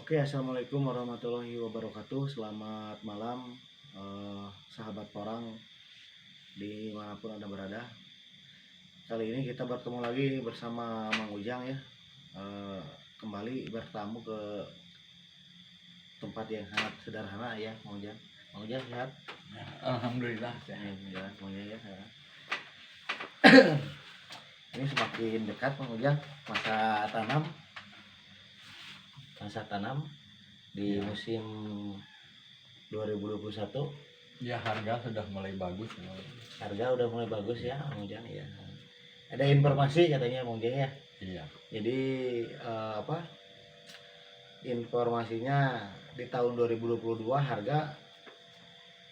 Oke, assalamualaikum warahmatullahi wabarakatuh. Selamat malam, sahabat porang dimanapun anda berada. Kali ini kita bertemu lagi bersama Mang Ujang ya. Kembali bertamu ke tempat yang sangat sederhana ya, Mang Ujang. Mang Ujang sehat? Alhamdulillah sehat. Ya, Mang Ujang ya. Ini semakin dekat Mang Ujang masa tanam di musim 2021. Ya, harga sudah mulai bagus. Harga udah mulai bagus ya, Mang Ujang ya. Ada informasi katanya Mang Ujang ya. Iya. Jadi informasinya di tahun 2022 harga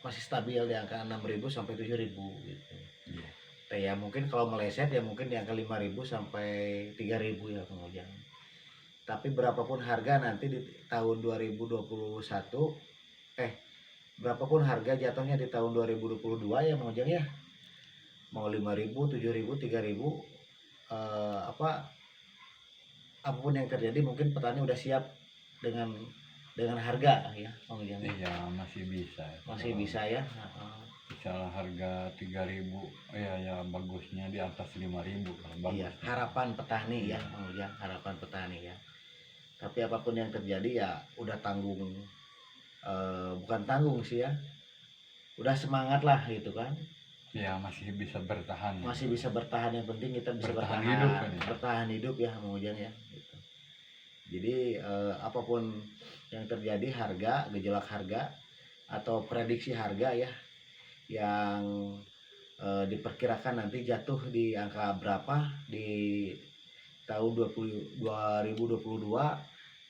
masih stabil di angka 6.000 sampai 7.000 gitu. Iya. Ya mungkin kalau meleset ya mungkin di angka 5.000 sampai 3.000 ya Mang Ujang. Tapi berapapun harga nanti di tahun 2021 berapapun harga jatuhnya di tahun 2022 ya Mang Ujang ya, mau 5.000, 7.000, 3.000, apapun yang terjadi mungkin petani udah siap dengan harga ya Mang Ujang. Iya, masih bisa ya. Misalnya harga 3.000 ya bagusnya di atas 5.000 bagus. Iya, harapan petani ya Mang Ujang, harapan petani ya. Tapi apapun yang terjadi ya udah tanggung, bukan tanggung sih ya, udah semangat lah gitu kan. Ya masih bisa bertahan. Masih bisa bertahan, yang penting kita bisa bertahan hidup kan ya. Bertahan hidup ya Mang Ujang ya gitu. Jadi apapun yang terjadi, harga, gejolak harga atau prediksi harga ya yang diperkirakan nanti jatuh di angka berapa di tahun 2022,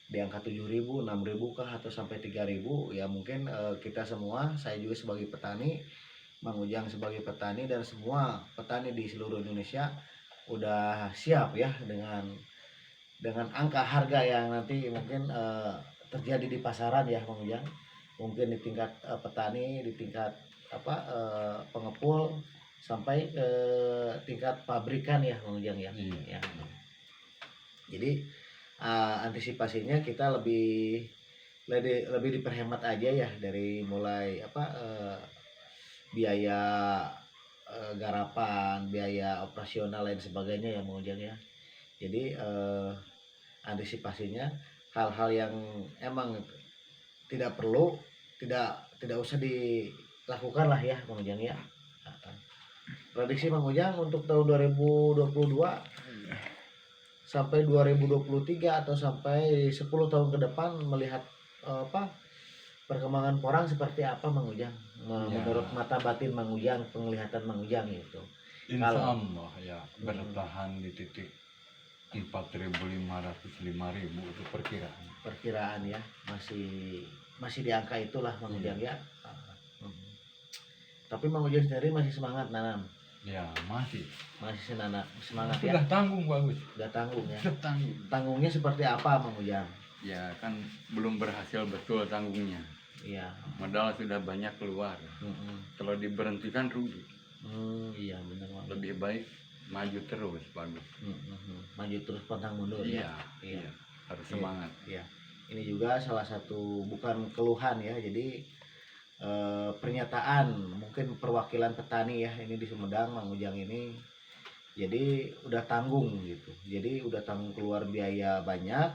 di angka 7.000, 6.000 kah atau sampai 3.000 ya mungkin kita semua, saya juga sebagai petani, Mang Ujang sebagai petani, dan semua petani di seluruh Indonesia udah siap ya dengan angka harga yang nanti mungkin terjadi di pasaran ya Mang Ujang. Mungkin di tingkat petani, di tingkat pengepul sampai ke tingkat pabrikan ya Mang Ujang ya. Iya. Ya. Jadi antisipasinya kita lebih diperhemat aja ya, dari mulai biaya garapan, biaya operasional lain sebagainya ya Mang Ujang ya. Jadi antisipasinya hal-hal yang emang tidak perlu, tidak usah dilakukan lah ya Mang Ujang ya. Prediksi Mang Ujang untuk tahun 2022 sampai 2023 atau sampai 10 tahun ke depan, melihat perkembangan porang seperti apa Mang Ujang? Menurut mata batin Mang Ujang, penglihatan Mang Ujang itu. Insya Allah ya bertahan di titik 4.500, 5.000 itu perkiraan. Perkiraan ya, masih di angka itulah Mang Ujang ya. Tapi Mang Ujang sendiri masih semangat nanam. Ya masih semangat ya. Sudah tanggung bagus. Sudah tanggung ya. Sudah tanggung. Tanggungnya seperti apa Mang Ujang? Ya kan belum berhasil betul tanggungnya. Iya. Modal sudah banyak keluar. Kalau diberhentikan rugi. Iya benar. Lebih baik maju terus bagus. Maju terus pantang mundur ya. Iya. Harus semangat. Iya. Ini juga salah satu, bukan keluhan ya. Jadi pernyataan mungkin perwakilan petani ya ini di Sumedang, Mang Ujang ini. Jadi udah tanggung gitu. Jadi udah tanggung keluar biaya banyak.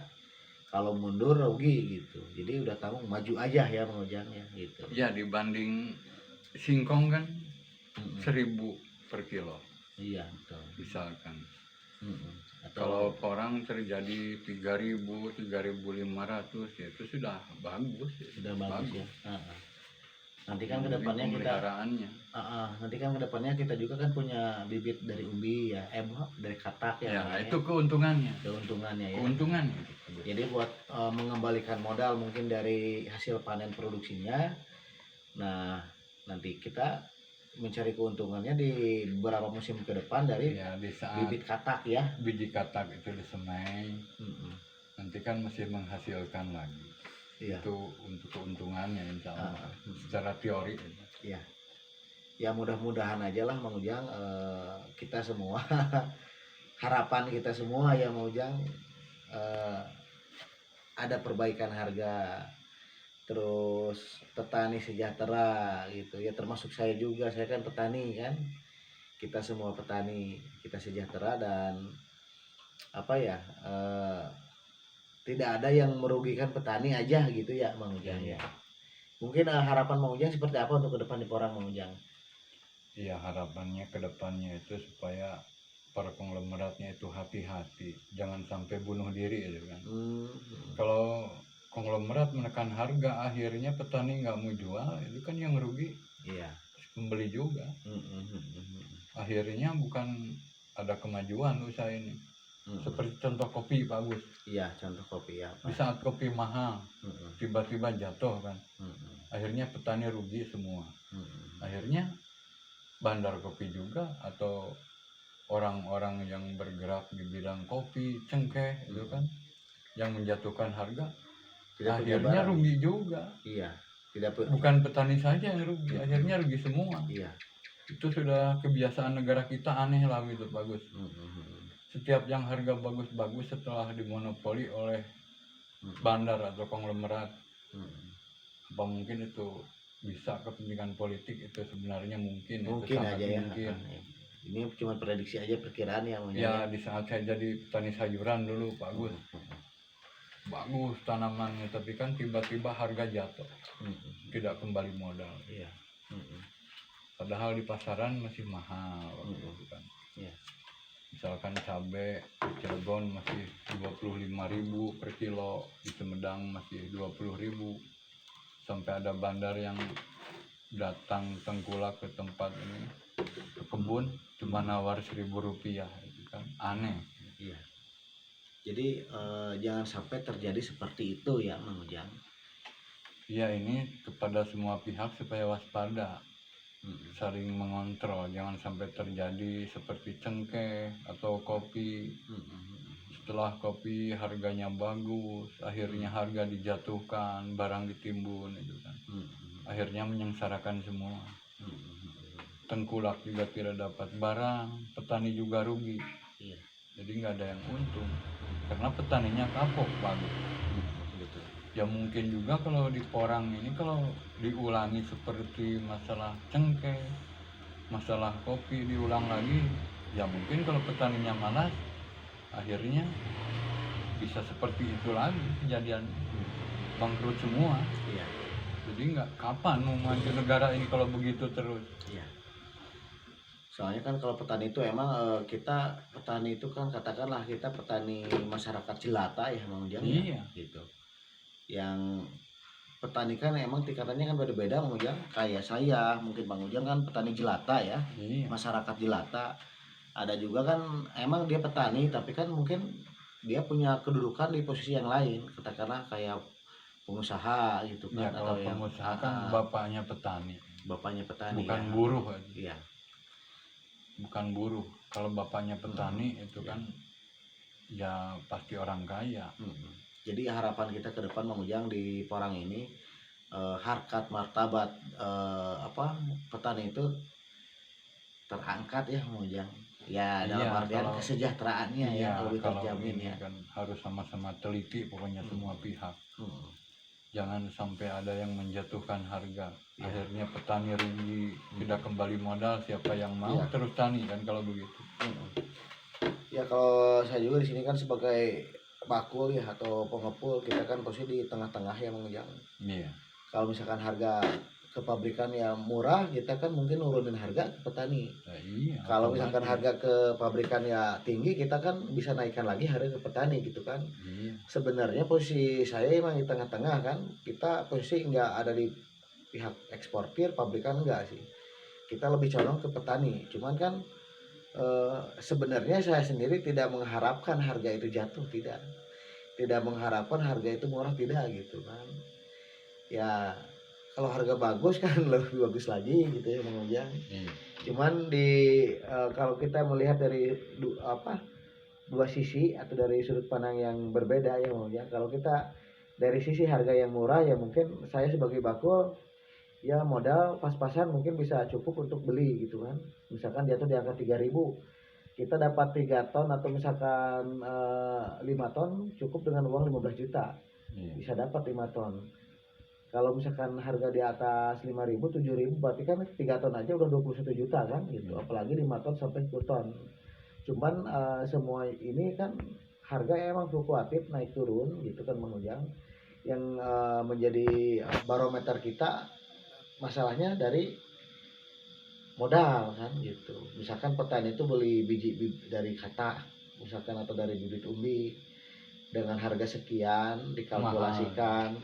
Kalau mundur rugi gitu. Jadi udah tanggung, maju aja ya Mang Ujang ya gitu. Ya dibanding singkong kan 1.000 per kilo. Iya betul. Misalkan. Atau kalau orang terjadi 3.000, 3.500 ya itu sudah bagus. Sudah bagus ya. Nanti kan kedepannya kita juga kan punya bibit dari umbi ya, dari katak ya. Ya itu keuntungannya ya. Keuntungannya. Jadi buat mengembalikan modal mungkin dari hasil panen produksinya. Nah nanti kita mencari keuntungannya di beberapa musim ke depan dari di saat bibit katak ya. Biji katak itu disemai, nanti kan masih menghasilkan lagi. Iya. Itu untuk keuntungannya insya Allah. Secara teori. Iya. Ya mudah-mudahan aja lah Mang Ujang, kita semua harapan kita semua ya Mang Ujang, ada perbaikan harga, terus petani sejahtera gitu ya, termasuk saya juga, saya kan petani kan, kita semua petani, kita sejahtera dan apa ya, tidak ada yang merugikan petani aja gitu ya Mang Ujang ya. Mungkin harapan Mang Ujang seperti apa untuk ke depan di Porang Mang Ujang? Iya, harapannya ke depannya itu supaya para konglomeratnya itu hati-hati, jangan sampai bunuh diri gitu kan. Kalau konglomerat menekan harga, akhirnya petani nggak mau jual, itu kan yang rugi. Iya. Pembeli juga. Akhirnya bukan ada kemajuan usaha ini. Seperti contoh kopi Pak Agus. Iya, contoh kopi ya. Di saat kopi mahal, tiba-tiba jatuh kan. Akhirnya petani rugi semua. Akhirnya bandar kopi juga atau orang-orang yang bergerak di bidang kopi, cengkeh itu kan yang menjatuhkan harga, akhirnya rugi juga. Iya. Bukan petani saja yang rugi, akhirnya rugi semua. Iya. Itu sudah kebiasaan negara kita, aneh lah gitu bagus. Setiap yang harga bagus-bagus setelah dimonopoli oleh bandar atau konglomerat, apa mungkin itu bisa kepentingan politik, itu sebenarnya mungkin itu sangat aja mungkin. Ya. Ini cuma prediksi aja, perkiraan ya. Ya, di saat saya jadi petani sayuran dulu Pak Gus, bagus tanamannya, tapi kan tiba-tiba harga jatuh, tidak kembali modal. Iya. Padahal di pasaran masih mahal gitu kan. Iya. Misalkan cabai di Cilegon masih 25.000 per kilo, di Sumedang masih 20.000, sampai ada bandar yang datang tengkulak ke tempat ini, ke kebun, cuma nawar 1.000 rupiah, itu kan aneh. Iya. Jadi jangan sampai terjadi seperti itu ya Mang Ujang. Iya, ini kepada semua pihak supaya waspada, saling mengontrol, jangan sampai terjadi seperti cengkeh atau kopi. Setelah kopi harganya bagus, akhirnya harga dijatuhkan, barang ditimbun itu kan. Akhirnya menyengsarakan semua. Tengkulak juga tidak dapat barang, petani juga rugi. Jadi nggak ada yang untung, karena petaninya kapok bagus. Ya mungkin juga kalau di Porang ini kalau diulangi seperti masalah cengkeh, masalah kopi diulang lagi, ya mungkin kalau petaninya malas, akhirnya bisa seperti itu lagi kejadian, bangkrut semua. Iya. Jadi nggak kapan mau maju negara ini kalau begitu terus. Iya. Soalnya kan kalau petani itu emang kita petani itu kan katakanlah kita petani masyarakat jelata ya Mang Ujang. Iya. Gitu. Yang petani kan emang tingkatannya kan beda-beda Mang Ujang. Kayak saya mungkin Bang Ujang kan petani jelata ya. Iya. Masyarakat jelata. Ada juga kan emang dia petani tapi kan mungkin dia punya kedudukan di posisi yang lain, katakanlah kayak pengusaha gitu kan. Ya, kalau atau pengusaha kan bapaknya petani. Bapaknya petani. Bukan ya. Buruh aja. Iya. Bukan buruh. Kalau bapaknya petani itu kan ya pasti orang kaya. Jadi harapan kita ke depan Mang Ujang di Porang ini, harkat martabat petani itu terangkat ya Mang Ujang. Ya dalam artian kesejahteraannya ya lebih terjamin ya. Kan harus sama-sama teliti pokoknya semua pihak. Jangan sampai ada yang menjatuhkan harga. Akhirnya petani rugi, tidak kembali modal, siapa yang mau terus tani kan kalau begitu. Ya kalau saya juga di sini kan sebagai bakul ya atau pengepul, kita kan posisi di tengah-tengah ya Mang Ujang. Iya. Kalau misalkan harga ke pabrikan ya murah, kita kan mungkin nurunin harga ke petani. Iya. Kalau misalkan harga ke pabrikan ya tinggi, kita kan bisa naikkan lagi harga ke petani gitu kan. Iya. Sebenarnya posisi saya emang di tengah-tengah kan. Kita posisi nggak ada di pihak eksportir, pabrikan enggak sih. Kita lebih condong ke petani. Cuman kan sebenarnya saya sendiri tidak mengharapkan harga itu jatuh, tidak mengharapkan harga itu murah, tidak gitu kan. Ya kalau harga bagus kan lebih bagus lagi gitu ya Mang Ujang. Cuman kalau kita melihat dari dua sisi atau dari sudut pandang yang berbeda ya Mang Ujang. Kalau kita dari sisi harga yang murah ya mungkin saya sebagai bakul ya modal pas-pasan mungkin bisa cukup untuk beli gitu kan. Misalkan jatuh di angka 3.000, kita dapat 3 ton atau misalkan 5 ton cukup dengan uang 15 juta. Iya. bisa dapat 5 ton. Kalau misalkan harga di atas 5.000, 7.000 berarti kan 3 ton aja udah 21 juta kan gitu. Iya. Apalagi 5 ton sampai 10 ton. Cuman semua ini kan harga emang fluktuatif naik turun gitu kan Bang Ujang. Yang menjadi barometer kita masalahnya dari modal kan gitu. Misalkan petani itu beli biji dari kata misalkan atau dari bibit umbi dengan harga sekian Mahal. dikalkulasikan.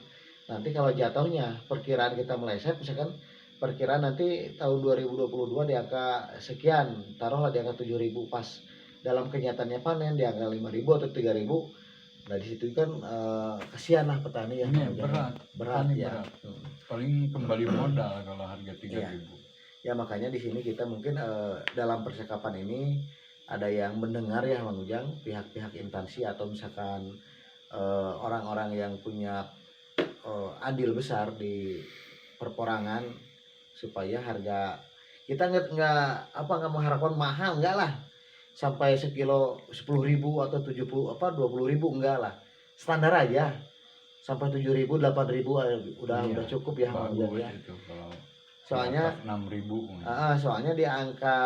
Nanti kalau jatuhnya perkiraan kita meleset misalkan perkiraan nanti tahun 2022 di angka sekian, taruhlah di angka 7.000 pas dalam kenyataannya panen di angka 5.000 atau 3.000. Nah di situ kan kasihan lah petani ya, Ini berat. berat Petani ya. berat. Paling kembali modal kalau harga Iya. 3.000. Ya makanya di sini kita mungkin dalam percakapan ini ada yang mendengar ya Bang Ujang, pihak-pihak instansi atau misalkan orang-orang yang punya andil besar di perporangan supaya harga kita nggak mengharapkan mahal, enggak lah sampai sekilo 10.000 atau 20.000 enggak lah, standar aja sampai 7.000 8.000 Iya, udah cukup ya Bang Ujang bagus ya. itu kalau di Soalnya atas 6.000. soalnya di angka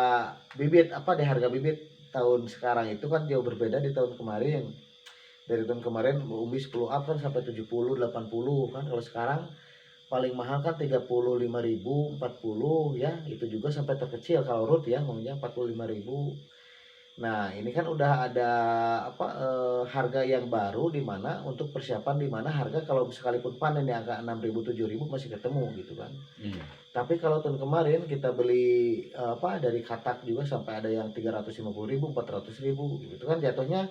bibit di harga bibit tahun sekarang itu kan jauh berbeda di tahun kemarin. Dari tahun kemarin umbi 10 up kan sampai 70 80 kan. Kalau sekarang paling mahal kan 35.000 40 ya. Itu juga sampai terkecil kalau root ya maunya 45.000. Nah, ini kan udah ada harga yang baru di mana untuk persiapan di mana harga kalau sekalipun panen di angka 6.000 7.000 masih ketemu gitu kan. Iya. Tapi kalau tahun kemarin kita beli dari katak juga sampai ada yang 350.000 400.000 gitu kan jatuhnya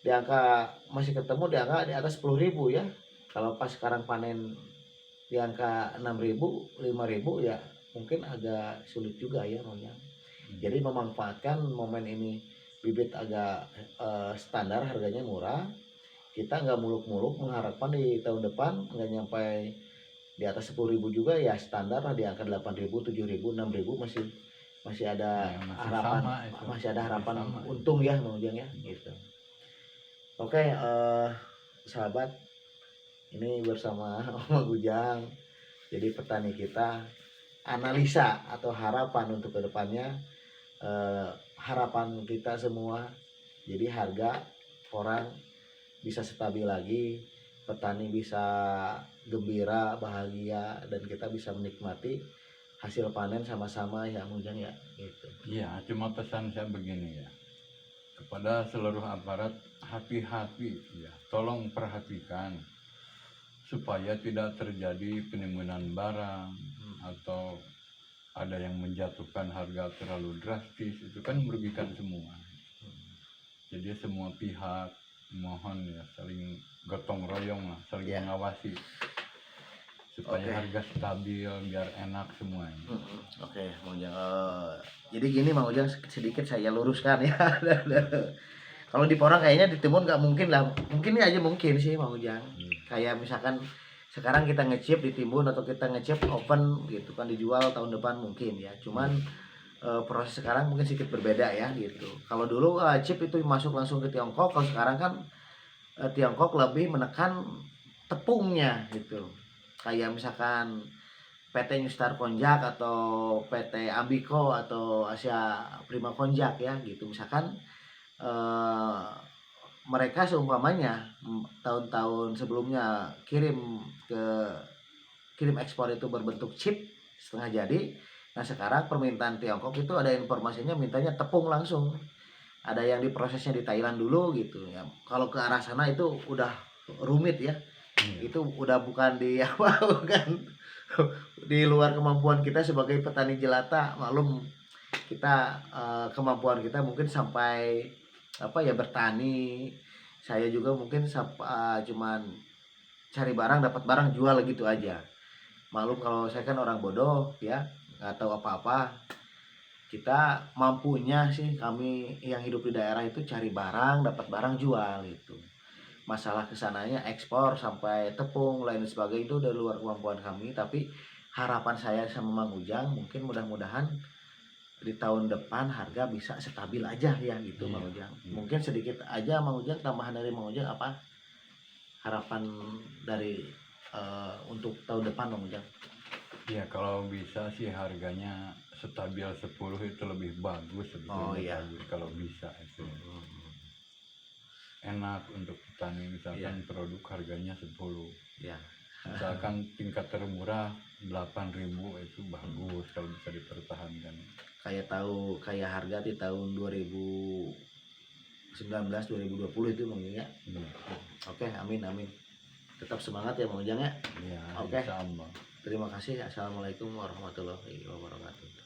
di angka masih ketemu di angka di atas 10.000 ya. Kalau pas sekarang panen di angka 6.000 5.000 ya mungkin agak sulit juga ya maunya. Jadi memanfaatkan momen ini bibit agak standar harganya murah, kita nggak muluk-muluk mengharapkan di tahun depan nggak nyampe di atas 10.000 juga ya standar lah di angka 8.000 7.000 6.000 masih ada Ya, masih harapan sama itu. masih ada harapan sama. untung ya Bang Ujang ya gitu. Oke, sahabat, ini bersama Bang Ujang jadi petani kita analisa atau harapan untuk kedepannya, harapan kita semua jadi harga orang bisa stabil lagi, petani bisa gembira bahagia dan kita bisa menikmati hasil panen sama-sama ya Bang Ujang ya gitu. Iya, cuma pesan saya begini ya, kepada seluruh aparat, hati-hati ya, tolong perhatikan supaya tidak terjadi penimbunan barang atau ada yang menjatuhkan harga terlalu drastis, itu kan merugikan semua. Jadi semua pihak mohon ya saling gotong royong lah, saling mengawasi supaya harga stabil biar enak semuanya. Oke, Bang Ujang. Jadi gini Bang Ujang, sedikit saya luruskan ya. Kalau di Porang kayaknya di Timun nggak mungkin lah. Mungkin ini aja mungkin sih Bang Ujang. Kayak misalkan sekarang kita ngechip di Timun atau kita ngechip open gitu kan dijual tahun depan mungkin ya. Cuman proses sekarang mungkin sedikit berbeda ya gitu. Kalau dulu chip itu masuk langsung ke Tiongkok, kalau sekarang kan Tiongkok lebih menekan tepungnya gitu. Kayak misalkan PT New Star Konjak atau PT Ambiko atau Asia Prima Konjak ya gitu. Misalkan mereka seumpamanya tahun-tahun sebelumnya kirim ekspor itu berbentuk chip setengah jadi. Nah sekarang permintaan Tiongkok itu ada informasinya mintanya tepung langsung. Ada yang diprosesnya di Thailand dulu gitu ya. Kalau ke arah sana itu udah rumit ya. Itu udah bukan di bukan di luar kemampuan kita sebagai petani jelata. Maklum kita kemampuan kita mungkin sampai bertani. Saya juga mungkin cuman cari barang dapat barang jual gitu aja. Maklum kalau saya kan orang bodoh ya, nggak tahu apa-apa. Kita mampunya sih kami yang hidup di daerah itu cari barang dapat barang jual gitu. Masalah kesananya ekspor sampai tepung lain sebagainya itu dari luar kemampuan kami. Tapi harapan saya sama Mang Ujang mungkin mudah-mudahan di tahun depan harga bisa stabil aja ya gitu Mang Ujang. Mungkin sedikit aja Mang Ujang tambahan dari Mang Ujang apa harapan dari untuk tahun depan Bang Ujang? Ya kalau bisa sih harganya stabil 10 itu lebih bagus sebetulnya. Oh, iya. Bagus kalau bisa itu. Enak untuk petani misalkan produk harganya 10. Ya. Misalkan tingkat termurah 8.000 itu bagus kalau bisa dipertahankan. Kayak harga di tahun 2019 2020 itu Bang Ujang ya. Oke, amin. Tetap semangat ya Bang Ujang ya. Ya, Oke. insyaallah. Terima kasih. Assalamualaikum warahmatullahi wabarakatuh.